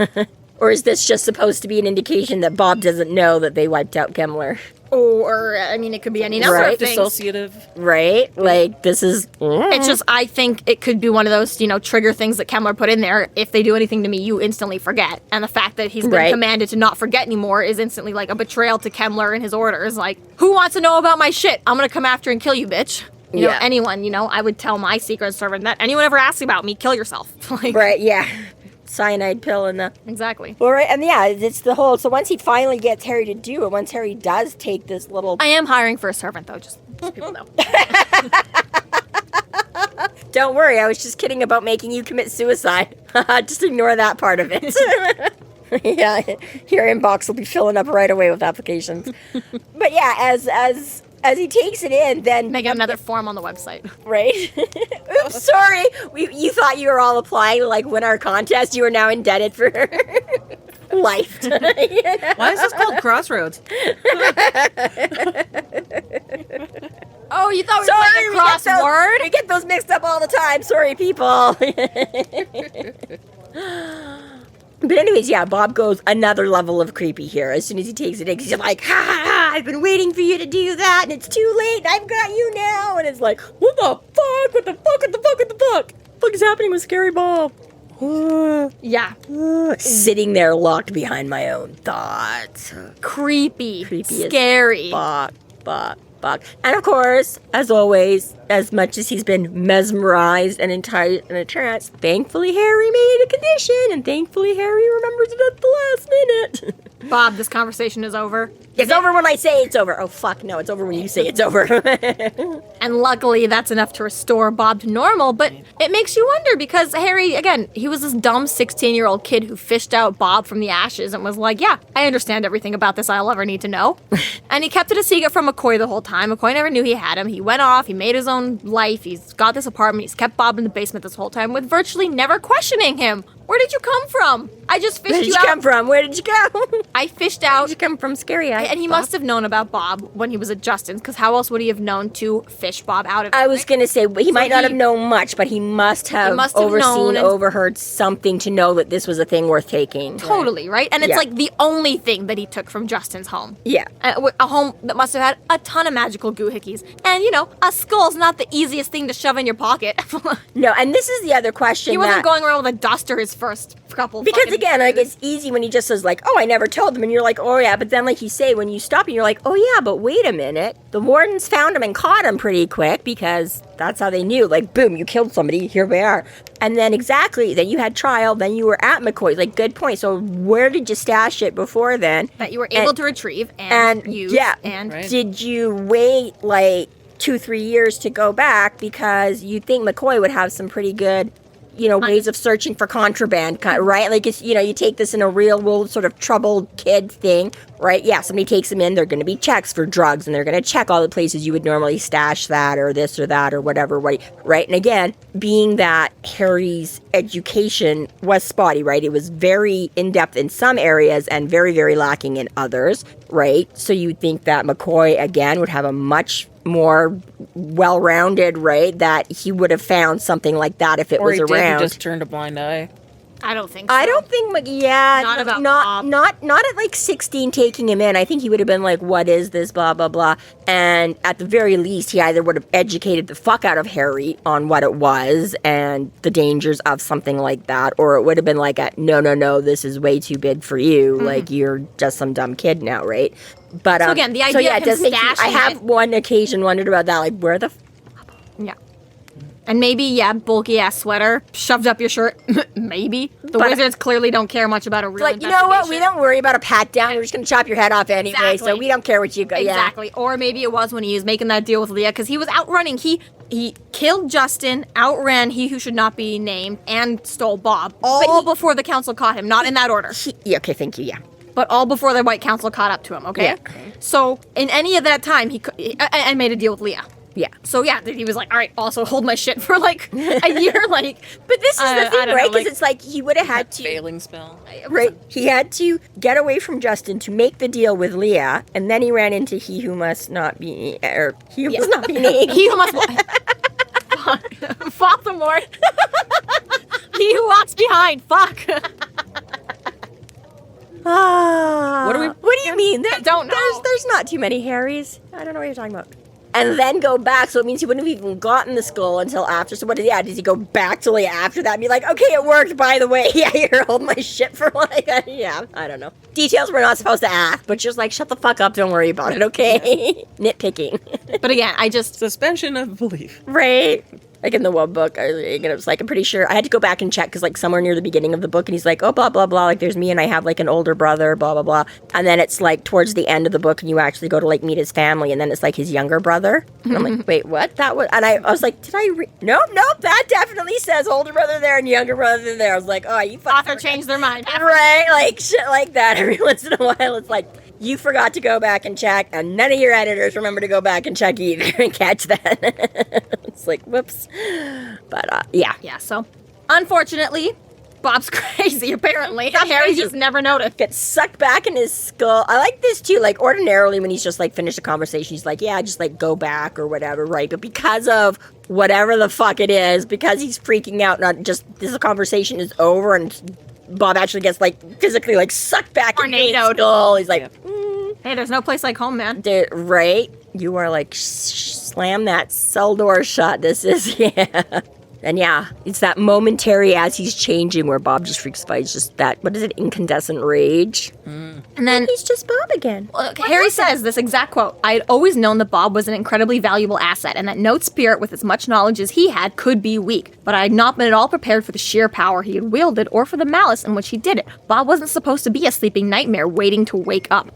Or is this just supposed to be an indication that Bob doesn't know that they wiped out Kemmler? Or, I mean, it could be any number of things. Dissociative. Right? Like, this is... It's just, I think it could be one of those, trigger things that Kemmler put in there. If they do anything to me, you instantly forget. And the fact that he's been commanded to not forget anymore is instantly like a betrayal to Kemmler and his orders. Like, who wants to know about my shit? I'm gonna come after and kill you, bitch. You know, anyone, I would tell my secret servant that anyone ever asks about me, kill yourself. Like, right, yeah. cyanide pill in the... Exactly. All right, and yeah, it's the whole... So once he finally gets Harry to do it, once Harry does take this little... I am hiring for a servant, though, just so people know. Don't worry, I was just kidding about making you commit suicide. Just ignore that part of it. Yeah, your inbox will be filling up right away with applications. But yeah, as he takes it in, then... Make another form on the website. Right? Oops, sorry. You thought you were all applying to, like, win our contest. You are now indebted for life. Why is this called Crossroads? Oh, you thought we were Sorry, playing a crossword? We get those mixed up all the time. Sorry, people. But anyways, yeah, Bob goes another level of creepy here. As soon as he takes it in, he's like, ha ha ha, I've been waiting for you to do that, and it's too late, I've got you now. And it's like, what the fuck? What the fuck? What the fuck? What the fuck? What the fuck is happening with Scary Bob? Yeah. Sitting there locked behind my own thoughts. Creepy. Creepy as Scary. Fuck. And of course, as always, as much as he's been mesmerized and in a trance, thankfully Harry made a condition, and thankfully Harry remembers it at the last minute. Bob, this conversation is over. It's over when I say it's over. Oh, fuck, no, it's over when you say it's over. And luckily, that's enough to restore Bob to normal, but it makes you wonder because Harry, again, he was this dumb 16-year-old kid who fished out Bob from the ashes and was like, yeah, I understand everything about this I'll ever need to know. And he kept it a secret from McCoy the whole time. McCoy never knew he had him. He went off, he made his own life, he's got this apartment, he's kept Bob in the basement this whole time with virtually never questioning him. Where did you come from? I just fished you out. Where did you come from? Where did you go? I fished out. Where did you come from? Scary Eye. And he must have known about Bob when he was at Justin's, because how else would he have known to fish Bob out of it? I was going to say, he might not have known much, but he must have overheard something to know that this was a thing worth taking. Totally, right? And it's Yeah. like the only thing that he took from Justin's home. Yeah. A home that must have had a ton of magical goohickeys. And, you know, a skull's not the easiest thing to shove in your pocket. No, and this is the other question. He wasn't going around with a duster his first couple Because again, like, it's easy when he just says like, oh, I never told them, and you're like, oh yeah, but then like you say, when you stop and you're like, oh yeah, but wait a minute, the wardens found him and caught him pretty quick because that's how they knew, like, boom, you killed somebody, here we are. And then exactly, then you had trial, then you were at McCoy, like, good point. So where did you stash it before then? that you were able to retrieve and use. Yeah, and Right. did you wait like 2-3 years to go back because you think McCoy would have some pretty good, you know, ways of searching for contraband, right? Like, it's, you know, you take this in a real world sort of troubled kid thing, right? Yeah, somebody takes them in, they're going to be checks for drugs, and they're going to check all the places you would normally stash that or this or that or whatever, right? And again, being that Harry's education was spotty, right? It was very in-depth in some areas and very, very lacking in others, right? So you'd think that McCoy, again, would have a much more well-rounded, right? That he would have found something like that if it was Or he around. just turned a blind eye. I don't think so. I don't think, yeah, Not about not at like 16 taking him in. I think he would have been like, what is this, blah, blah, blah. And at the very least, he either would have educated the fuck out of Harry on what it was and the dangers of something like that, or it would have been like, no, this is way too big for you. Like, you're just some dumb kid now, right? But So again, the idea of him stashing I have it- one occasion wondered about that, like, where the Yeah. And maybe, yeah, bulky ass sweater shoved up your shirt. Maybe. The But- wizards clearly don't care much about a real like, you know what? We investigation. don't worry about a pat down. We're just gonna chop your head off anyway. So Exactly. we don't care what you got. Yeah. Exactly. Or maybe it was when he was making that deal with Leah, because he was outrunning. He killed Justin, outran he who should not be named, and stole Bob. All before the council caught him. Not in that order. Yeah. Okay. Thank you. Yeah. But all before the White Council caught up to him, okay? Yeah. So in any of that time, I made a deal with Leah. Yeah. So yeah, he was like, all right, also hold my shit for like a year, like. But this is the I thing, don't know, right? Because like- it's like he would have had to, Failing spell. right? He had to get away from Justin to make the deal with Leah, and then he ran into he who must not be, or he who must not be named. He who must Voldemort. He who walks behind. Fuck. What do you mean? Don't know. There's not too many Harrys. I don't know what you're talking about. And then go back, so it means he wouldn't have even gotten the skull until after. So does he go back till after that and be like, okay, it worked, by the way. Yeah, you're holding my shit for like, yeah, I don't know. Details we're not supposed to ask, but just like, shut the fuck up, don't worry about it, okay? Nitpicking. But again, I just Suspension of belief. Right. Like in the one book, it was like, I'm pretty sure, I had to go back and check, because like somewhere near the beginning of the book, and he's like, oh, blah, blah, blah, like there's me and I have like an older brother, blah, blah, blah. And then it's like towards the end of the book, and you actually go to like meet his family, and then it's like his younger brother. And I'm like, wait, what? That was, and I was like, did I nope, that definitely says older brother there and younger brother there. I was like, oh, you Author changed their mind. Right, like shit like that. Every once in a while, it's like, you forgot to go back and check, and none of your editors remember to go back and check either and catch that. It's like, whoops. But, yeah. Yeah, so unfortunately, Bob's crazy, apparently. Harry just never noticed. Gets sucked back in his skull. I like this, too. Like, ordinarily, when he's just, like, finished a conversation, he's like, yeah, just, like, go back or whatever, right? But because of whatever the fuck it is, because he's freaking out, not just this conversation is over, and Bob actually gets, like, physically, like, sucked back in his skull. He's like, Hey, there's no place like home, man. Right? You are like, slam that cell door shut. This is, yeah. And yeah, it's that momentary as he's changing where Bob just freaks out. It's just that, what is it, incandescent rage? And then he's just Bob again. Harry says this exact quote, I had always known that Bob was an incredibly valuable asset and that no spirit with as much knowledge as he had could be weak. But I had not been at all prepared for the sheer power he had wielded or for the malice in which he did it. Bob wasn't supposed to be a sleeping nightmare waiting to wake up.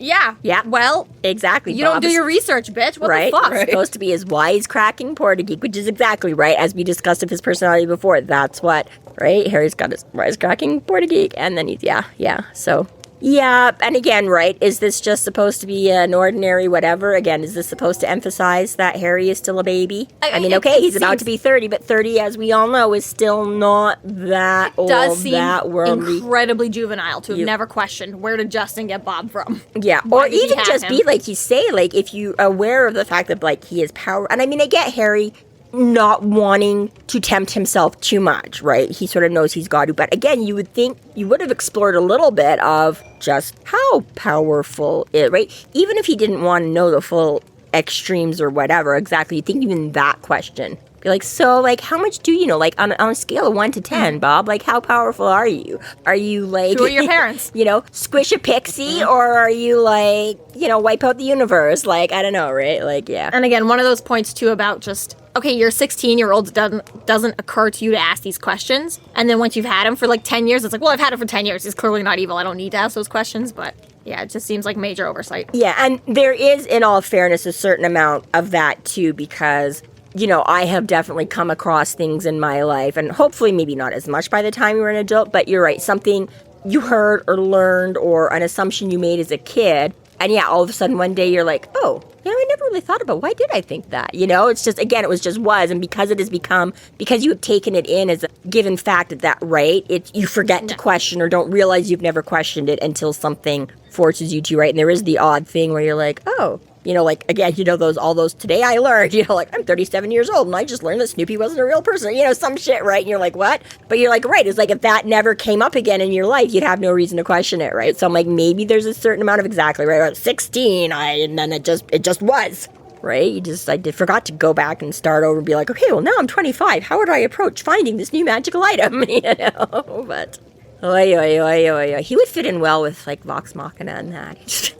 Yeah. Well, exactly. You don't do your research, bitch. What the fuck? Right. Supposed to be his wisecracking Portuguese, which is exactly right, as we discussed of his personality before. That's what, right? Harry's got his wisecracking Portuguese, and then he's, yeah. So, yeah, and again, right, is this just supposed to be an ordinary whatever? Again, is this supposed to emphasize that Harry is still a baby? I mean, okay, he's about to be 30, but 30, as we all know, is still not that old, does seem that worldly. Incredibly juvenile to have never questioned where did Justin get Bob from. Yeah, or even just be like you say, like if you aware of the fact that like he has power, and I mean, I get Harry not wanting to tempt himself too much, right? He sort of knows he's got to, but again, you would think you would have explored a little bit of just how powerful it, right? Even if he didn't want to know the full extremes or whatever, exactly, you think even that question. Be like, so, like, how much do you know? Like, on a scale of 1 to 10, Bob, like, how powerful are you? Are you, like... Who are your parents? You know, squish a pixie, or are you, like, you know, wipe out the universe? Like, I don't know, right? Like, yeah. And again, one of those points, too, about just... Okay, you're 16-year-old, doesn't occur to you to ask these questions. And then once you've had him for, like, 10 years, it's like, well, I've had him for 10 years. He's clearly not evil. I don't need to ask those questions, but... Yeah, it just seems like major oversight. Yeah, and there is, in all fairness, a certain amount of that, too, because... You know, I have definitely come across things in my life, and hopefully maybe not as much by the time you were an adult, but you're right, something you heard or learned or an assumption you made as a kid, and yeah, all of a sudden one day you're like, oh, you know, I never really thought about why did I think that? You know, it's just, again, it was, and because it has become, because you have taken it in as a given fact at that rate, you forget to question or don't realize you've never questioned it until something forces you to, right? And there is the odd thing where you're like, oh, you know, like, again, you know, all those today I learned, you know, like, I'm 37 years old and I just learned that Snoopy wasn't a real person, you know, some shit, right? And you're like, what? But you're like, right, it's like, if that never came up again in your life, you'd have no reason to question it, right? So I'm like, maybe there's a certain amount of exactly, right? At 16, and then it just was, right? I forgot to go back and start over and be like, okay, well, now I'm 25. How would I approach finding this new magical item, you know? But, he would fit in well with, like, Vox Machina and that.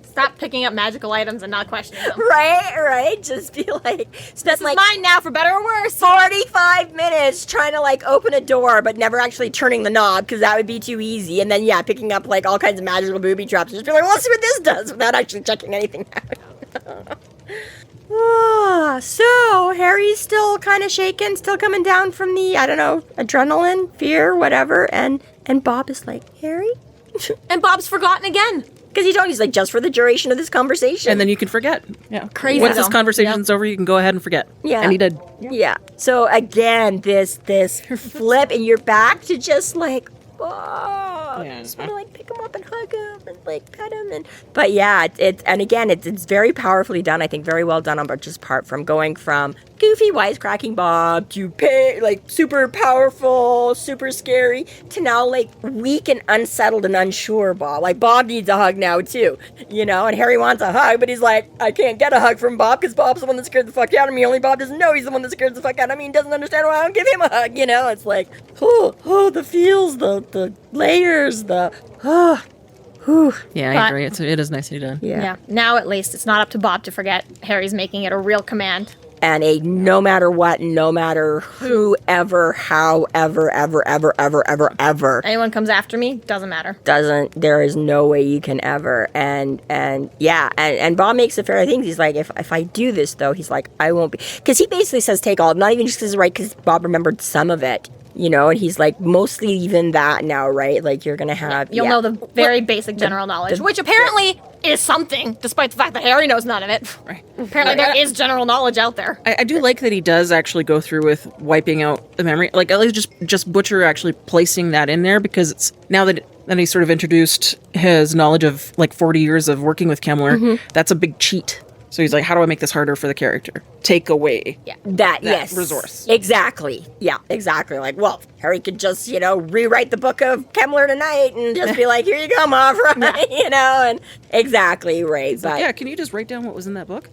Stop picking up magical items and not questioning them. Right. Just be like, spend like mine now for better or worse. 45 minutes trying to like open a door, but never actually turning the knob because that would be too easy. And then picking up like all kinds of magical booby traps and just be like, well, let's see what this does without actually checking anything out. So Harry's still kind of shaken, still coming down from the, I don't know, adrenaline, fear, whatever. And Bob is like, Harry? And Bob's forgotten again. Because he's like, just for the duration of this conversation. And then you can forget. Yeah. Crazy. Once this conversation's over, you can go ahead and forget. Yeah. And he did. Yeah. So again, this flip and you're back to just like, whoa. Yeah. Just want to like pick him up and hug him and like pet him. But yeah, it's very powerfully done. I think very well done on Butch's part, from going from goofy, wisecracking Bob to like super powerful, super scary, to now like weak and unsettled and unsure Bob. Like Bob needs a hug now too, you know, and Harry wants a hug, but he's like, I can't get a hug from Bob because Bob's the one that scared the fuck out of me. Only Bob doesn't know he's the one that scares the fuck out of me and doesn't understand why I don't give him a hug, you know. It's like, the feels, the layers, Yeah, I agree. It is nicely done. Yeah. Now at least it's not up to Bob to forget. Harry's making it a real command. and a no matter what, no matter who, ever, how, ever. Anyone comes after me, doesn't matter. There is no way you can ever. And Bob makes a fair thing. He's like, if I do this though, he's like, I won't be, because he basically says take all, not even just because it's right, because Bob remembered some of it. You know, and he's like, mostly even that now, right? Like, you're going to have... You'll know the very basic general knowledge, which apparently is something, despite the fact that Harry knows none of it. Right. Apparently there is general knowledge out there. I do like that he does actually go through with wiping out the memory. Like, at least just Butcher actually placing that in there, because it's now that he sort of introduced his knowledge of, like, 40 years of working with Kemmler, that's a big cheat. So he's like, how do I make this harder for the character? Take away that yes. resource. Exactly. Yeah, exactly. Like, well, Harry could just, rewrite the book of Kemmler tonight and just be like, here you go, Mom, right? And exactly, right. But yeah, can you just write down what was in that book?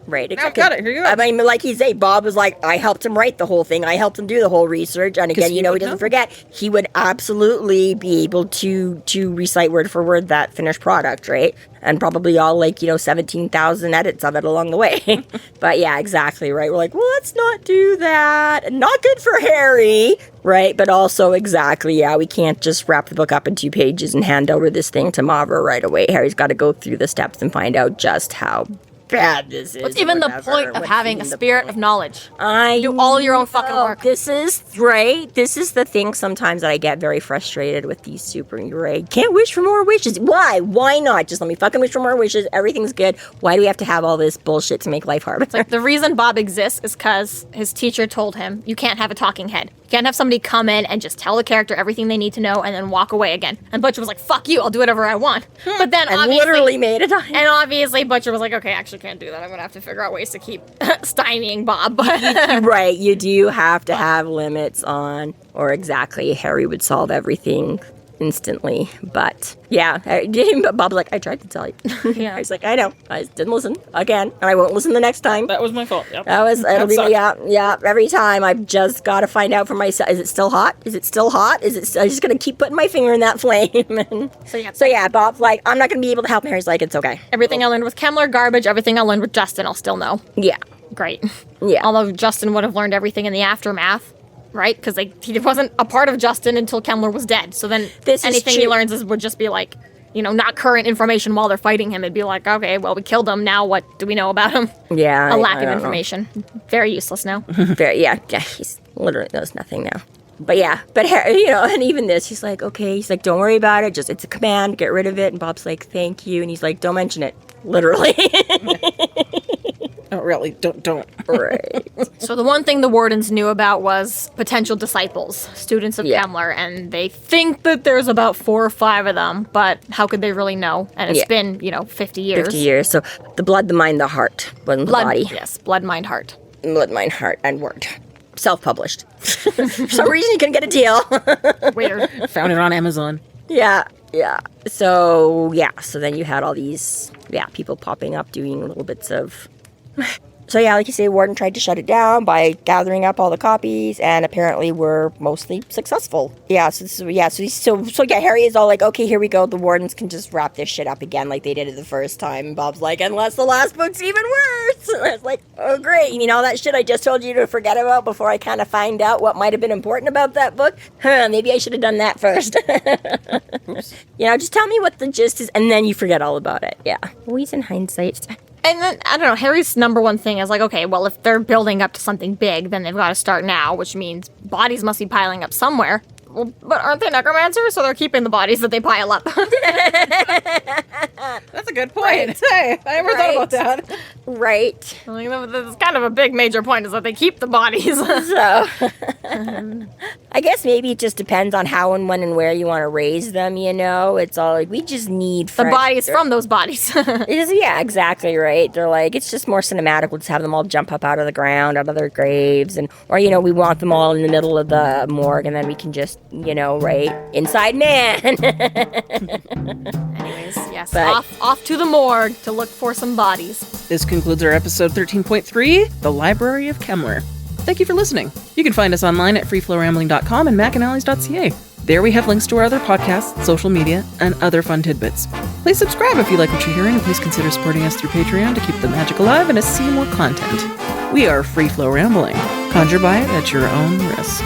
Right. Exactly. Got it, here you go. I mean, like he said, Bob was like, I helped him write the whole thing. I helped him do the whole research. And again, he doesn't forget. He would absolutely be able to recite word for word that finished product, right? And probably all 17,000 edits of it along the way. But yeah, exactly, right? We're like, well, let's not do that. Not good for Harry, right? But also, exactly, we can't just wrap the book up in 2 pages and hand over this thing to Mavra right away. Harry's got to go through the steps and find out just how bad this is. What's even the point of having a spirit of knowledge? Do all your own fucking work. This is right. This is the thing sometimes that I get very frustrated with these right? Can't wish for more wishes. Why? Why not? Just let me fucking wish for more wishes. Everything's good. Why do we have to have all this bullshit to make life hard? It's like the reason Bob exists is because his teacher told him you can't have a talking head. You can't have somebody come in and just tell the character everything they need to know and then walk away again. And Butcher was like, fuck you, I'll do whatever I want. But then and literally made it. And obviously Butcher was like, okay, I actually can't do that. I'm going to have to figure out ways to keep stymieing Bob. Right, you do have to have limits on, or exactly, Harry would solve everything instantly. But yeah, Bob's like, I tried to tell you. Yeah. He's like, I know, I just didn't listen again, and I won't listen the next time. That was my fault. Yep. It'll be every time. I've just got to find out for myself. Is it still hot? Is it still hot? I'm just gonna keep putting my finger in that flame. So yeah, Bob's like, I'm not gonna be able to help. Harry's like, it's okay. Everything I learned with Kemmler, garbage. Everything I learned with Justin, I'll still know. Yeah. Great. Yeah. Although Justin would have learned everything in the aftermath. Right? Because he wasn't a part of Justin until Kemmler was dead. So then anything he learns would just be like, not current information while they're fighting him. It'd be like, okay, well, we killed him. Now what do we know about him? Yeah. A lack of information. Very useless now. Yeah, he's literally knows nothing now. But Harry, and even this, he's like, okay. He's like, don't worry about it. It's a command. Get rid of it. And Bob's like, thank you. And he's like, don't mention it. Literally. Oh, really? Don't. Right. So the one thing the wardens knew about was potential disciples, students of Kemmler, and they think that there's about 4 or 5 of them, but how could they really know? And it's been, 50 years. 50 years. So the blood, the mind, the heart, wasn't the body. Yes, blood, mind, heart. Blood, mind, heart, and word. Self-published. For some reason, you couldn't get a deal. Weird. Found it on Amazon. Yeah. So then you had all these, people popping up doing little bits of... So like you say, Warden tried to shut it down by gathering up all the copies, and apparently were mostly successful. So Harry is all like, okay, here we go. The Wardens can just wrap this shit up again like they did it the first time. And Bob's like, unless the last book's even worse. And I was like, oh great, all that shit I just told you to forget about before I kind of find out what might have been important about that book? Maybe I should have done that first. Oops. Just tell me what the gist is, and then you forget all about it. Yeah. Always in hindsight. And then, I don't know, Harry's number one thing is like, okay, well, if they're building up to something big, then they've got to start now, which means bodies must be piling up somewhere. Well, but aren't they necromancers? So they're keeping the bodies that they pile up. That's a good point. Right. Hey, I never thought about that. Right. That's kind of a big major point is that they keep the bodies. So, I guess maybe it just depends on how and when and where you want to raise them, It's all like, we just need the bodies from those bodies. Yeah, exactly right. They're like, it's just more cinematic. We'll just have them all jump up out of the ground, out of their graves. Or we want them all in the middle of the morgue, and then we can just, right, inside man. Anyways, yes, off to the morgue to look for some bodies. This concludes our episode 13.3, The Library of Kemmler. Thank you for listening. You can find us online at freeflowrambling.com and McAnallys.ca. There we have links to our other podcasts, social media, and other fun tidbits. Please subscribe if you like what you're hearing, and please consider supporting us through Patreon to keep the magic alive and to see more content. We are Free Flow Rambling. Conjure by it at your own risk.